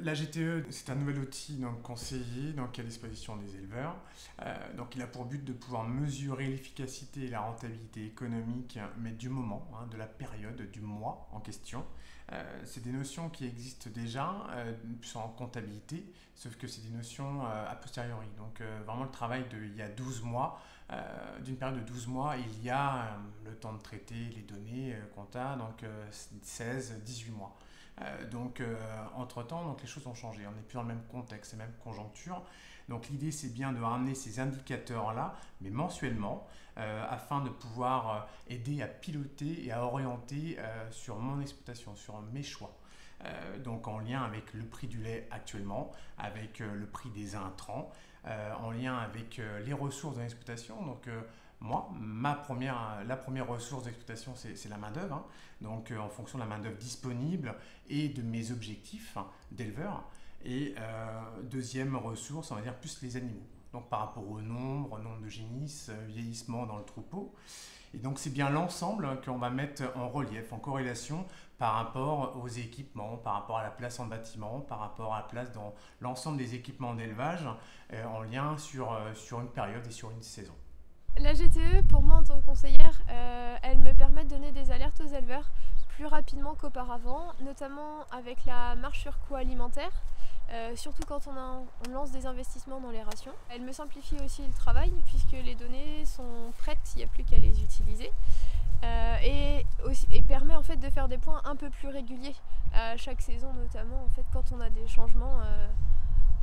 La GTE, c'est un nouvel outil donc, conseillé donc, à disposition des éleveurs. Donc, il a pour but de pouvoir mesurer l'efficacité et la rentabilité économique, mais du moment, de la période, du mois en question. C'est des notions qui existent déjà en comptabilité, sauf que c'est des notions a posteriori. Donc, vraiment le travail il y a 12 mois, d'une période de 12 mois, il y a le temps de traiter les données compta, donc 16-18 mois. Entre-temps, les choses ont changé. On n'est plus dans le même contexte, la même conjoncture. Donc l'idée, c'est bien de ramener ces indicateurs-là, mais mensuellement, afin de pouvoir aider à piloter et à orienter sur mon exploitation, sur mes choix. Donc en lien avec le prix du lait actuellement, avec le prix des intrants, en lien avec les ressources de l'exploitation. Donc moi, la première ressource d'exploitation, c'est la main-d'œuvre. Donc, en fonction de la main-d'œuvre disponible et de mes objectifs d'éleveur. Et deuxième ressource, on va dire plus les animaux. Donc, par rapport au nombre de génisses, vieillissement dans le troupeau. Et donc, c'est bien l'ensemble qu'on va mettre en relief, en corrélation par rapport aux équipements, par rapport à la place en bâtiment, par rapport à la place dans l'ensemble des équipements d'élevage, en lien sur une période et sur une saison. La GTE, pour moi en tant que conseillère, elle me permet de donner des alertes aux éleveurs plus rapidement qu'auparavant, notamment avec la marge sur coût alimentaire, surtout quand on lance des investissements dans les rations. Elle me simplifie aussi le travail puisque les données sont prêtes, il n'y a plus qu'à les utiliser. Et permet en fait de faire des points un peu plus réguliers à chaque saison, notamment en fait, quand on a des changements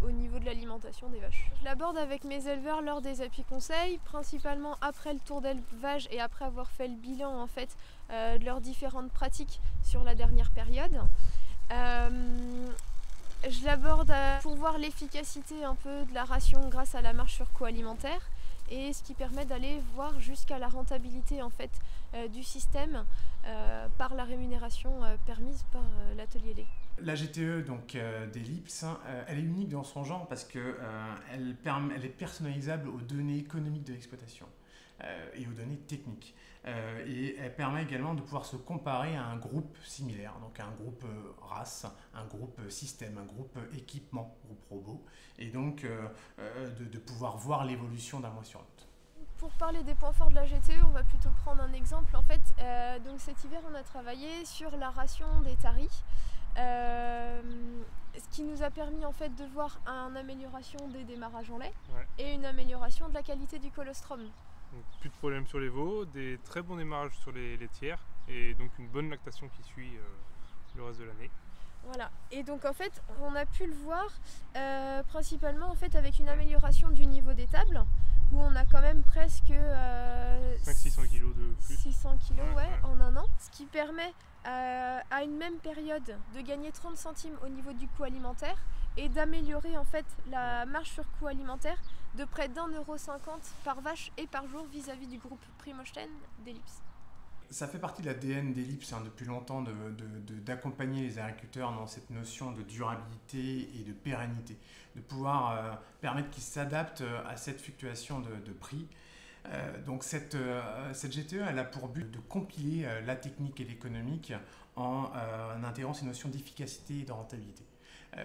au niveau de l'alimentation des vaches. Je l'aborde avec mes éleveurs lors des appuis conseils, principalement après le tour d'élevage et après avoir fait le bilan en fait, de leurs différentes pratiques sur la dernière période. Je l'aborde pour voir l'efficacité un peu de la ration grâce à la marge sur coût alimentaire et ce qui permet d'aller voir jusqu'à la rentabilité en fait, du système par la rémunération permise par l'atelier lait. La GTE d'Ellipse, elle est unique dans son genre parce qu'elle est personnalisable aux données économiques de l'exploitation et aux données techniques. Et elle permet également de pouvoir se comparer à un groupe similaire, donc un groupe race, un groupe système, un groupe équipement, groupe robot, et donc de pouvoir voir l'évolution d'un mois sur l'autre. Pour parler des points forts de la GTE, on va plutôt prendre un exemple. En fait, donc cet hiver, on a travaillé sur la ration des taris. Ce qui nous a permis en fait de voir une amélioration des démarrages en lait et une amélioration de la qualité du colostrum. Donc, plus de problème sur les veaux, des très bons démarrages sur les laitières et donc une bonne lactation qui suit le reste de l'année. Voilà, et donc en fait on a pu le voir principalement en fait avec une amélioration du niveau des tables où on a quand même presque 500-600 kg de plus. 600 kg en un an, ce qui permet à une même période de gagner 30 centimes au niveau du coût alimentaire et d'améliorer en fait la marge sur coût alimentaire de près d'1,50 € par vache et par jour vis-à-vis du groupe Primosten d'Ellipse. Ça fait partie de l'ADN d'Ellipse depuis longtemps d'accompagner les agriculteurs dans cette notion de durabilité et de pérennité, de pouvoir permettre qu'ils s'adaptent à cette fluctuation de prix. Donc cette GTE, elle a pour but de compiler la technique et l'économique en intégrant ces notions d'efficacité et de rentabilité.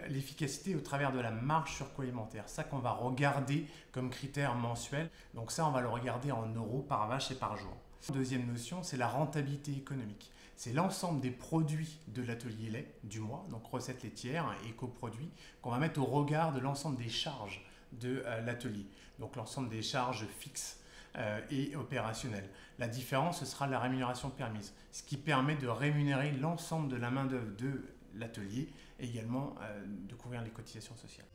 L'efficacité au travers de la marge sur coût alimentaire, ça qu'on va regarder comme critère mensuel, donc ça on va le regarder en euros par vache et par jour. Deuxième notion, c'est la rentabilité économique. C'est l'ensemble des produits de l'atelier lait du mois, donc recettes laitières et coproduits, qu'on va mettre au regard de l'ensemble des charges de l'atelier, donc l'ensemble des charges fixes et opérationnelles. La différence, ce sera la rémunération permise, ce qui permet de rémunérer l'ensemble de la main-d'œuvre de l'atelier et également de couvrir les cotisations sociales.